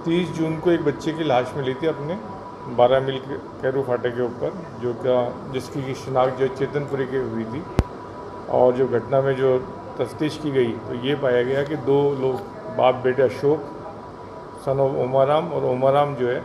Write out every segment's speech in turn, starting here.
30 जून को एक बच्चे की लाश मिली थी अपने 12 मील कैरू फाटे के ऊपर, जिसकी शिनाख्त जो चेतनपुरी की हुई थी। और जो घटना में जो तफ्तीश की गई तो ये पाया गया कि 2 लोग बाप बेटे अशोक सन ऑफ ओमाराम और ओमाराम जो है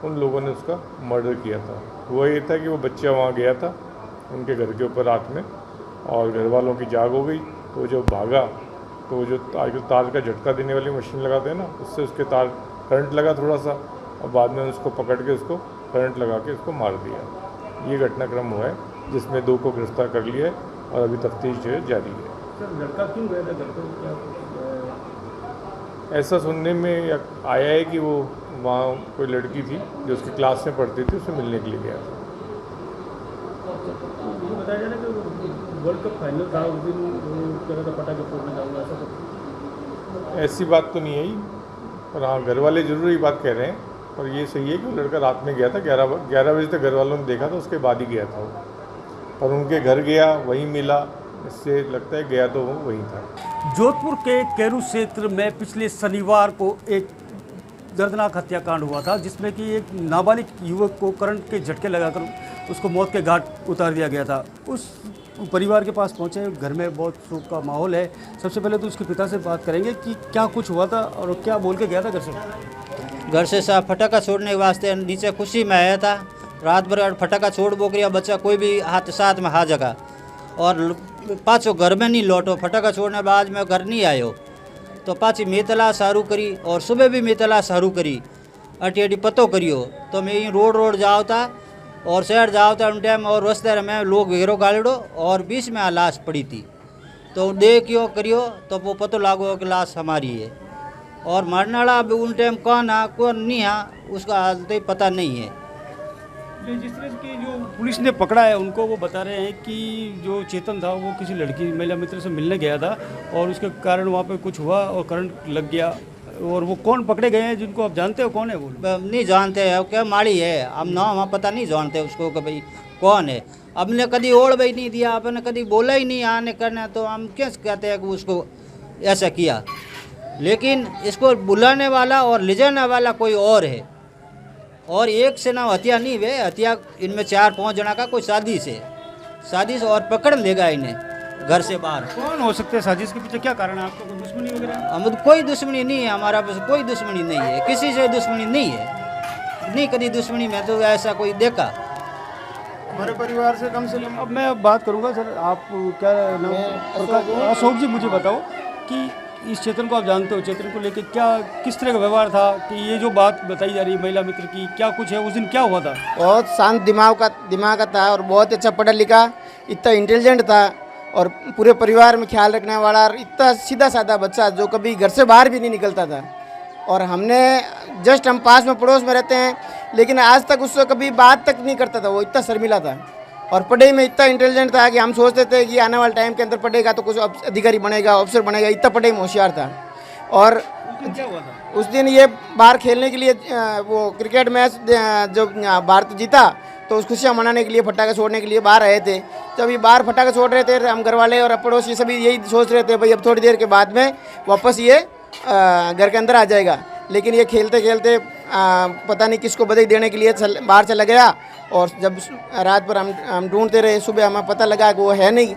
उन लोगों ने उसका मर्डर किया था। हुआ ये था कि वो बच्चा वहाँ गया था उनके घर के ऊपर रात में, और घर वालों की जाग हो गई, तो जब भागा तो वो जो तार का झटका देने वाली मशीन लगाते हैं ना, उससे उसके तार करंट लगा थोड़ा सा, और बाद में उसको पकड़ के उसको करंट लगा के उसको मार दिया। ये घटनाक्रम हुआ है जिसमें 2 को गिरफ्तार कर लिया है और अभी तफ्तीश जो है जारी है। सर लड़का क्यों गया था घर पर, क्या ऐसा सुनने में आया है कि वो वहाँ कोई लड़की थी जो उसकी क्लास में पढ़ती थी, उससे मिलने के लिए गया था। ये बताया जा रहा है कि वर्ल्ड कप फाइनल था उस दिन, वो कह रहा था पटाखे फोड़ने जाऊँगा, ऐसा कुछ? ऐसी बात तो नहीं आई, पर हाँ घर वाले जरूर ये बात कह रहे हैं। और ये सही है कि वो लड़का रात में गया था, 11 बजे तक घर वालों ने देखा था, उसके बाद ही गया था वो। पर उनके घर गया, वहीं मिला, इससे लगता है गया तो वो वहीं था। जोधपुर के कैरू क्षेत्र में पिछले शनिवार को एक दर्दनाक हत्याकांड हुआ था, जिसमें कि एक नाबालिग युवक को करंट के झटके लगाकर उसको मौत के घाट उतार दिया गया था। उस परिवार के पास पहुंचे, घर में बहुत शोक का माहौल है। सबसे पहले तो उसके पिता से बात करेंगे कि क्या कुछ हुआ था और क्या बोल के गया था घर से। घर से साहब फटाका छोड़ने के वास्ते नीचे खुशी में आया था। रात भर फटाका छोड़ बोकरिया बच्चा कोई भी हाथ साथ में हा जगह, और पाछो घर में नहीं लौटो। फटाका छोड़ने बाद में घर नहीं आयो तो पाछी मैं तलाश सारू करी, और सुबह भी मैं तलाश सारू करी, अटी अटी पतो करियो। तो मैं यूँ रोड जाओ था और शहर जाओ था उन टाइम, और रस्ते में लोग घेरो गाड़ो और बीच में लाश पड़ी थी। तो देखियो करियो तो वो पतो लागो कि लाश हमारी है, और मरने वाला अब उन टाइम कौन है कौन नहीं है उसका हाल तो पता नहीं है। जिस तरह की जो पुलिस ने पकड़ा है उनको, वो बता रहे हैं कि जो चेतन था वो किसी लड़की महिला मित्र से मिलने गया था और उसके कारण वहाँ पे कुछ हुआ और करंट लग गया। और वो कौन पकड़े गए हैं जिनको आप जानते हो, कौन है वो? नहीं जानते हैं, क्या माड़ी है, हम नाम हम पता नहीं जानते उसको कि भाई कौन है। हमने कभी ओढ़ भी नहीं दिया, आपने कभी बोला ही नहीं आने करने, तो हम कैसे कहते हैं कि उसको ऐसा किया। लेकिन इसको बुलाने वाला और ले जाने वाला कोई और है, और एक से ना हत्या नहीं हुए, हत्या इनमें 4-5 जना का कोई साजिश है, साजिश, और पकड़ लेगा इन्हें घर से बाहर। कौन हो सकते हैं साजिश के पीछे, क्या कारण है? आपको कोई दुश्मनी वगैरह? हम कोई दुश्मनी नहीं है, हमारा पास कोई दुश्मनी नहीं है, किसी से दुश्मनी नहीं है, नहीं कभी दुश्मनी में तो ऐसा कोई देखा हमारे परिवार से कम से कम। अब मैं बात करूंगा सर, आप क्या नाम? अशोक जी, मुझे बताओ कि इस चेतन को आप जानते हो, चेतन को लेके क्या किस तरह का व्यवहार था कि ये जो बात बताई जा रही है महिला मित्र की, क्या कुछ है? उस दिन क्या हुआ था? बहुत शांत दिमाग का था और बहुत अच्छा पढ़ा लिखा, इतना इंटेलिजेंट था और पूरे परिवार में ख्याल रखने वाला, और इतना सीधा साधा बच्चा जो कभी घर से बाहर भी नहीं निकलता था। और हमने जस्ट हम पास में पड़ोस में रहते हैं, लेकिन आज तक उससे कभी बात तक नहीं करता था। वो इतना शर्मिला था और पढ़ाई में इतना इंटेलिजेंट था कि हम सोचते थे कि आने वाले टाइम के अंदर पढ़ेगा तो कुछ अधिकारी बनेगा, अफसर बनेगा, इतना पढ़ाई में होशियार था। और क्या हुआ था उस दिन ये बाहर खेलने के लिए वो क्रिकेट मैच जो भारत जीता तो उस खुशियाँ मनाने के लिए फटाखे छोड़ने के लिए बाहर आए थे। जब ये बाहर फटाखे छोड़ रहे थे, हम घर वाले और पड़ोसी सभी यही सोच रहे थे भाई अब थोड़ी देर के बाद में वापस ये घर के अंदर आ जाएगा। लेकिन ये खेलते खेलते पता नहीं किसको बधाई देने के लिए बाहर चला गया। और जब रात भर हम ढूंढते रहे, सुबह हमें पता लगा कि वो है नहीं,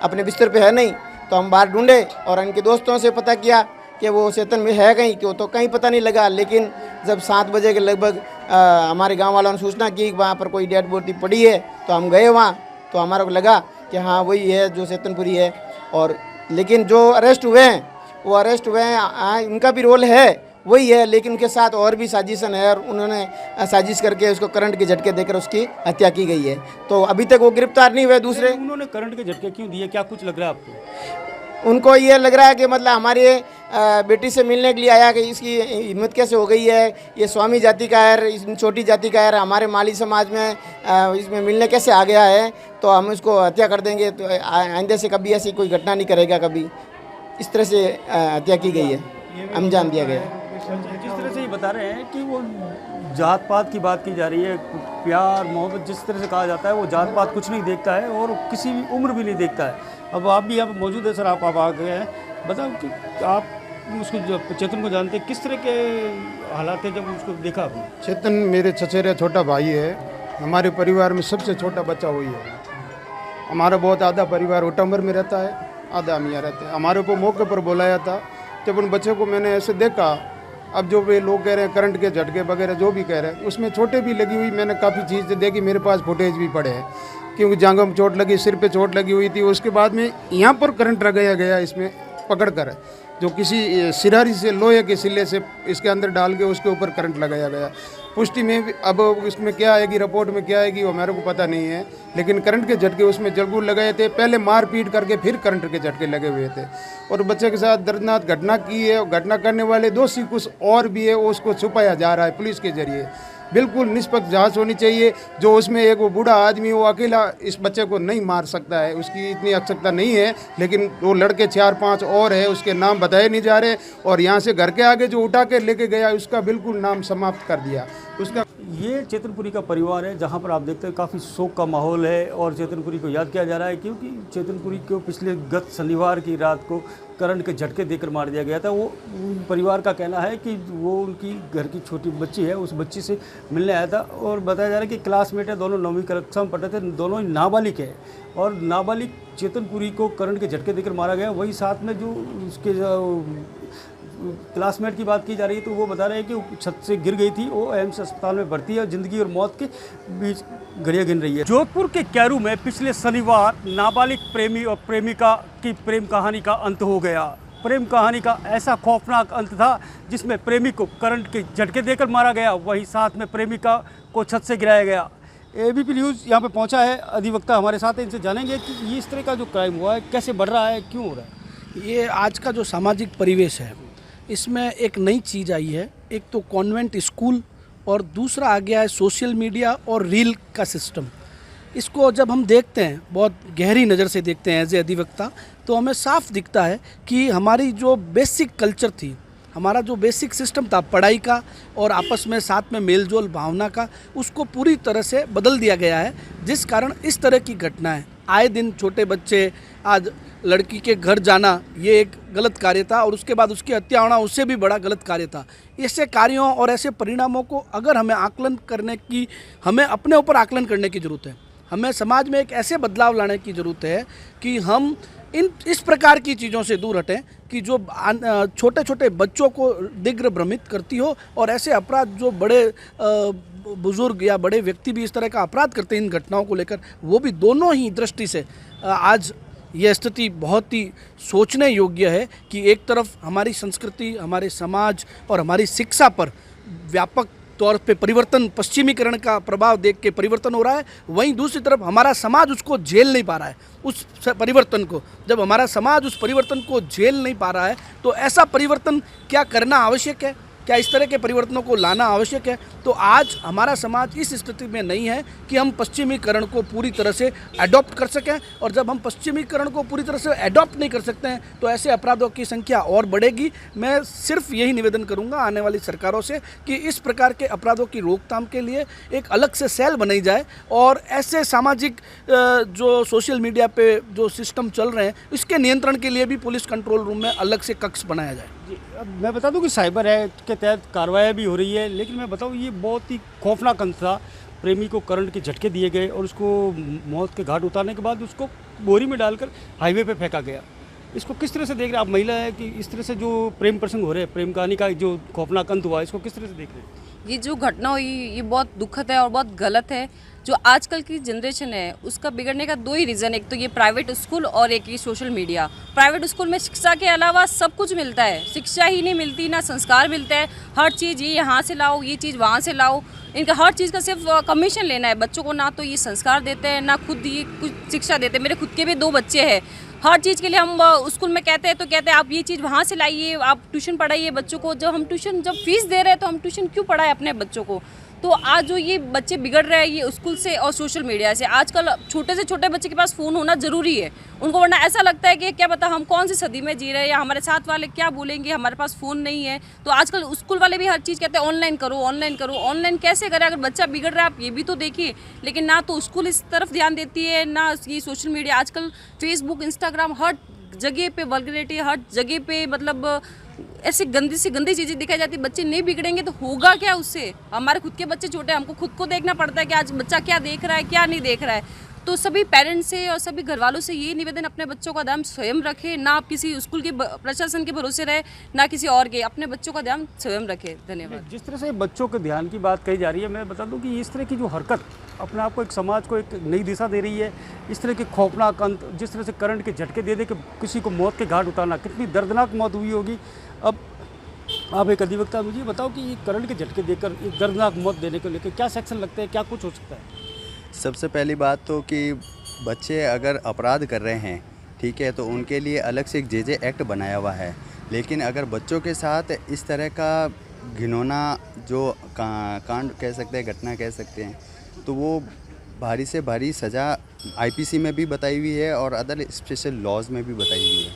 अपने बिस्तर पे है नहीं, तो हम बाहर ढूंढे और इनके दोस्तों से पता किया कि वो चेतन में है कहीं, क्यों तो कहीं पता नहीं लगा। लेकिन जब 7 बजे के लगभग हमारे गांव वालों ने सूचना की वहाँ पर कोई डेड बॉडी पड़ी है, तो हम गए वहाँ, तो हमारे को लगा कि हाँ वही है जो चेतनपुरी है। और लेकिन जो अरेस्ट हुए हैं वो अरेस्ट हुए हैं, उनका भी रोल है वही है, लेकिन उनके साथ और भी साजिशन है और उन्होंने साजिश करके उसको करंट के झटके देकर उसकी हत्या की गई है। तो अभी तक वो गिरफ्तार नहीं हुए। दूसरे उन्होंने करंट के झटके क्यों दिए, क्या कुछ लग रहा है आपको? उनको ये लग रहा है कि मतलब हमारे बेटी से मिलने के लिए आया कि इसकी हिम्मत कैसे हो गई है, ये स्वामी जाति का है, छोटी जाति का है, हमारे माली समाज में इसमें मिलने कैसे आ गया है, तो हम इसको हत्या कर देंगे, तो आइंदे से कभी ऐसी कोई घटना नहीं करेगा कभी। इस तरह से हत्या की गई है, अंजाम दिया गया है। जिस तरह से ये बता रहे हैं कि वो जात पात की बात की जा रही है, प्यार मोहब्बत जिस तरह से कहा जाता है, वो जात पात कुछ नहीं देखता है और किसी भी उम्र भी नहीं देखता है। अब आप भी यहाँ पर मौजूद है सर, आप आ गए हैं, बताओ कि आप उसको चेतन को जानते हैं, किस तरह के हालात थे जब उसको देखा आपने? चेतन मेरे चचेरे छोटा भाई है। हमारे परिवार में सबसे छोटा बच्चा वही है। हमारा बहुत आधा परिवार उटंबर में रहता है, आधा हम यहाँ रहते हैं। हमारे को मौके पर बुलाया था। जब उन बच्चे को मैंने ऐसे देखा, अब जो वे लोग कह रहे हैं करंट के झटके वगैरह जो भी कह रहे हैं, उसमें छोटे भी लगी हुई, मैंने काफ़ी चीज़ देखी, मेरे पास फुटेज भी पड़े हैं, क्योंकि जांघों में चोट लगी, सिर पे चोट लगी हुई थी। उसके बाद में यहाँ पर करंट लगाया गया, इसमें पकड़ कर जो किसी सिरारी से लोहे के सिले से इसके अंदर डाल के उसके ऊपर करंट लगाया गया। पुष्टि में भी अब इसमें क्या आएगी, रिपोर्ट में क्या आएगी, वो मेरे को पता नहीं है, लेकिन करंट के झटके उसमें जरूर लगाए थे। पहले मार पीट करके फिर करंट के झटके लगे हुए थे। और बच्चे के साथ दर्दनाक घटना की है। घटना करने वाले दोषी कुछ और भी है, उसको छुपाया जा रहा है पुलिस के जरिए। बिल्कुल निष्पक्ष जांच होनी चाहिए। जो उसमें एक वो बूढ़ा आदमी, वो अकेला इस बच्चे को नहीं मार सकता है, उसकी इतनी आवश्यकता नहीं है, लेकिन वो लड़के 4-5 और है, उसके नाम बताए नहीं जा रहे। और यहाँ से घर के आगे जो उठा के लेके गया, उसका बिल्कुल नाम समाप्त कर दिया उसका। ये चेतनपुरी का परिवार है, जहाँ पर आप देखते हैं काफ़ी शोक का माहौल है और चेतनपुरी को याद किया जा रहा है, क्योंकि चेतनपुरी को पिछले गत शनिवार की रात को करंट के झटके देकर मार दिया गया था। वो परिवार का कहना है कि वो उनकी घर की छोटी बच्ची है, उस बच्ची से मिलने आया था और बताया जा रहा है कि क्लासमेट है, दोनों 9वीं कक्षा में पढ़ते थे, दोनों ही नाबालिग है। और नाबालिग चेतनपुरी को करंट के झटके देकर मारा गया। वही साथ में जो उसके क्लासमेट की बात की जा रही है, तो वो बता रहे हैं कि वो छत से गिर गई थी, वो एम्स अस्पताल में भर्ती है और ज़िंदगी और मौत के बीच घड़ियाँ गिन रही है। जोधपुर के कैरू में पिछले शनिवार नाबालिग प्रेमी और प्रेमिका की प्रेम कहानी का अंत हो गया। प्रेम कहानी का ऐसा खौफनाक अंत था जिसमें प्रेमी को करंट के झटके देकर मारा गया, वहीं साथ में प्रेमिका को छत से गिराया गया। ABP न्यूज़ यहाँ पे पहुँचा है, अधिवक्ता हमारे साथ हैं, इनसे जानेंगे कि ये इस तरह का जो क्राइम हुआ है कैसे बढ़ रहा है, क्यों हो रहा है। ये आज का जो सामाजिक परिवेश है, इसमें एक नई चीज़ आई है। एक तो कॉन्वेंट स्कूल और दूसरा आ गया है सोशल मीडिया और रील का सिस्टम। इसको जब हम देखते हैं, बहुत गहरी नज़र से देखते हैं एज ए अधिवक्ता, तो हमें साफ दिखता है कि हमारी जो बेसिक कल्चर थी, हमारा जो बेसिक सिस्टम था पढ़ाई का और आपस में साथ में मेलजोल भावना का, उसको पूरी तरह से बदल दिया गया है, जिस कारण इस तरह की घटनाएं आए दिन। छोटे बच्चे, आज लड़की के घर जाना, ये एक गलत कार्य था, और उसके बाद उसकी हत्या होना उससे भी बड़ा गलत कार्य था। ऐसे कार्यों और ऐसे परिणामों को अगर हमें आकलन करने की, हमें अपने ऊपर आकलन करने की ज़रूरत है। हमें समाज में एक ऐसे बदलाव लाने की ज़रूरत है कि हम इस प्रकार की चीज़ों से दूर हटें कि जो छोटे छोटे बच्चों को दिग्र भ्रमित करती हो, और ऐसे अपराध जो बड़े बुजुर्ग या बड़े व्यक्ति भी इस तरह का अपराध करते हैं इन घटनाओं को लेकर, वो भी दोनों ही दृष्टि से आज यह स्थिति बहुत ही सोचने योग्य है कि एक तरफ हमारी संस्कृति, हमारे समाज और हमारी शिक्षा पर व्यापक तौर पे परिवर्तन, पश्चिमीकरण का प्रभाव देख के परिवर्तन हो रहा है, वहीं दूसरी तरफ हमारा समाज उसको झेल नहीं पा रहा है, उस परिवर्तन को। जब हमारा समाज उस परिवर्तन को झेल नहीं पा रहा है, तो ऐसा परिवर्तन क्या करना आवश्यक है, क्या इस तरह के परिवर्तनों को लाना आवश्यक है। तो आज हमारा समाज इस स्थिति में नहीं है कि हम पश्चिमीकरण को पूरी तरह से अडॉप्ट कर सकें, और जब हम पश्चिमीकरण को पूरी तरह से अडॉप्ट नहीं कर सकते हैं, तो ऐसे अपराधों की संख्या और बढ़ेगी। मैं सिर्फ यही निवेदन करूंगा आने वाली सरकारों से कि इस प्रकार के अपराधों की रोकथाम के लिए एक अलग से सेल बनाई जाए, और ऐसे सामाजिक जो सोशल मीडिया पे जो सिस्टम चल रहे हैं, इसके नियंत्रण के लिए भी पुलिस कंट्रोल रूम में अलग से कक्ष बनाया जाए। अब मैं बता दूं कि साइबर एक्ट के तहत कार्रवाई भी हो रही है, लेकिन मैं बताऊं ये बहुत ही खौफनाक अंत था। प्रेमी को करंट के झटके दिए गए और उसको मौत के घाट उतारने के बाद उसको बोरी में डालकर हाईवे पे फेंका गया। इसको किस तरह से देख रहे हैं आप, महिला है कि इस तरह से जो प्रेम प्रसंग हो रहे हैं, प्रेम कहानी का जो खौफनाक अंत हुआ, इसको किस तरह से देख रहे हैं? ये जो घटना हुई ये बहुत दुखद है और बहुत गलत है। जो आजकल की जनरेशन है उसका बिगड़ने का दो ही रीज़न, एक तो ये प्राइवेट स्कूल और एक ये सोशल मीडिया। प्राइवेट स्कूल में शिक्षा के अलावा सब कुछ मिलता है, शिक्षा ही नहीं मिलती, ना संस्कार मिलता है। हर चीज़ ये यहाँ से लाओ, ये चीज़ वहाँ से लाओ, इनका हर चीज़ का सिर्फ कमीशन लेना है बच्चों को। ना तो ये संस्कार देते हैं, ना खुद ये कुछ शिक्षा देते हैं। मेरे खुद के भी 2 बच्चे हैं, हर चीज़ के लिए हम स्कूल में कहते हैं तो कहते हैं आप ये चीज़ वहाँ से लाइए, आप ट्यूशन पढ़ाइए बच्चों को। जब हम ट्यूशन, जब फीस दे रहे हैं तो हम ट्यूशन क्यों पढ़ाएं अपने बच्चों को। तो आज जो ये बच्चे बिगड़ रहे हैं ये स्कूल से और सोशल मीडिया से। आजकल छोटे से छोटे बच्चे के पास फ़ोन होना ज़रूरी है उनको, वरना ऐसा लगता है कि क्या पता हम कौन सी सदी में जी रहे हैं या हमारे साथ वाले क्या बोलेंगे, हमारे पास फ़ोन नहीं है। तो आजकल स्कूल वाले भी हर चीज़ कहते हैं ऑनलाइन करो, ऑनलाइन करो। ऑनलाइन कैसे करें, अगर बच्चा बिगड़ रहा है आप ये भी तो देखिए। लेकिन ना तो स्कूल इस तरफ ध्यान देती है, ना ये सोशल मीडिया। आजकल फेसबुक, इंस्टाग्राम, हर जगह पे वल्गैरिटी, हर जगह पे मतलब ऐसी गंदी सी गंदी चीज़ें दिखाई जाती, बच्चे नहीं बिगड़ेंगे तो होगा क्या उससे? हमारे खुद के बच्चे छोटे हैं, हमको खुद को देखना पड़ता है कि आज बच्चा क्या देख रहा है क्या नहीं देख रहा है। तो सभी पेरेंट्स से और सभी घर वालों से ये निवेदन, अपने बच्चों का ध्यान स्वयं रखें, ना आप किसी स्कूल के प्रशासन के भरोसे रहे, ना किसी और के, अपने बच्चों का ध्यान स्वयं रखें। धन्यवाद। जिस तरह से बच्चों के ध्यान की बात कही जा रही है, मैं बता दूं कि इस तरह की जो हरकत अपने आप को एक समाज को एक नई दिशा दे रही है। इस तरह के खौफनाक अंत, जिस तरह से करंट के झटके दे के किसी को मौत के घाट उतारना, कितनी दर्दनाक मौत हुई होगी। अब आप एक अधिवक्ता, मुझे बताओ कि ये करंट के झटके देकर एक दर्दनाक मौत देने को लेकर क्या सेक्शन लगते हैं, क्या कुछ हो सकता है? सबसे पहली बात तो कि बच्चे अगर अपराध कर रहे हैं, ठीक है, तो उनके लिए अलग से एक जेजे एक्ट बनाया हुआ है। लेकिन अगर बच्चों के साथ इस तरह का घिनौना जो कांड कह सकते हैं, घटना कह सकते हैं, तो वो भारी से भारी सज़ा आईपीसी में भी बताई हुई है और अदर स्पेशल लॉज में भी बताई हुई है।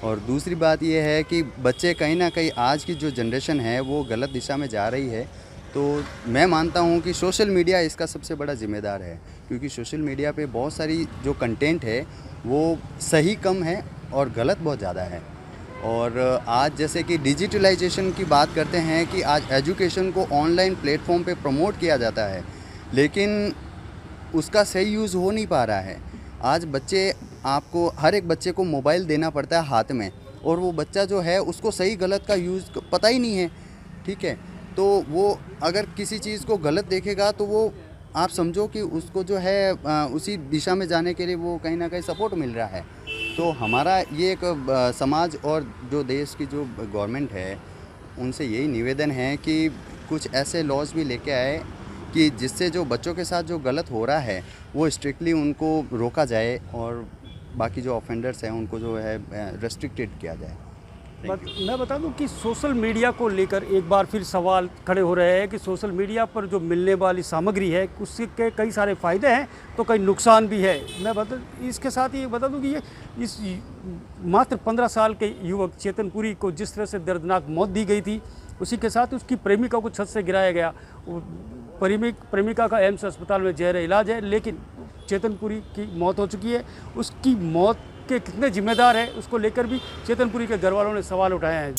और दूसरी बात ये है कि बच्चे कहीं ना कहीं, आज की जो जनरेशन है वो गलत दिशा में जा रही है। तो मैं मानता हूँ कि सोशल मीडिया इसका सबसे बड़ा जिम्मेदार है, क्योंकि सोशल मीडिया पे बहुत सारी जो कंटेंट है वो सही कम है और गलत बहुत ज़्यादा है। और आज जैसे कि डिजिटलाइजेशन की बात करते हैं कि आज एजुकेशन को ऑनलाइन प्लेटफॉर्म पे प्रमोट किया जाता है, लेकिन उसका सही यूज़ हो नहीं पा रहा है। आज आपको हर एक बच्चे को मोबाइल देना पड़ता है हाथ में, और वो बच्चा जो है उसको सही गलत का यूज़ पता ही नहीं है, ठीक है। तो वो अगर किसी चीज़ को गलत देखेगा तो वो आप समझो कि उसको जो है उसी दिशा में जाने के लिए वो कहीं ना कहीं सपोर्ट मिल रहा है। तो हमारा ये एक समाज और जो देश की जो गवर्नमेंट है उनसे यही निवेदन है कि कुछ ऐसे लॉज भी लेके आए कि जिससे जो बच्चों के साथ जो गलत हो रहा है वो स्ट्रिक्टली उनको रोका जाए और बाकी जो ऑफेंडर्स हैं उनको जो है रेस्ट्रिक्टेड किया जाए। मैं बता दूं कि सोशल मीडिया को लेकर एक बार फिर सवाल खड़े हो रहे हैं कि सोशल मीडिया पर जो मिलने वाली सामग्री है उसके कई सारे फ़ायदे हैं तो कई नुकसान भी है। मैं इसके साथ ही बता दूं कि ये इस मात्र 15 साल के युवक चेतनपुरी को जिस तरह से दर्दनाक मौत दी गई थी, उसी के साथ उसकी प्रेमिका को छत से गिराया गया। प्रेमिका का एम्स अस्पताल में जेर इलाज है, लेकिन चेतनपुरी की मौत हो चुकी है। उसकी मौत के कितने जिम्मेदार है उसको लेकर भी चेतनपुरी के घर वालों ने सवाल उठाए हैं।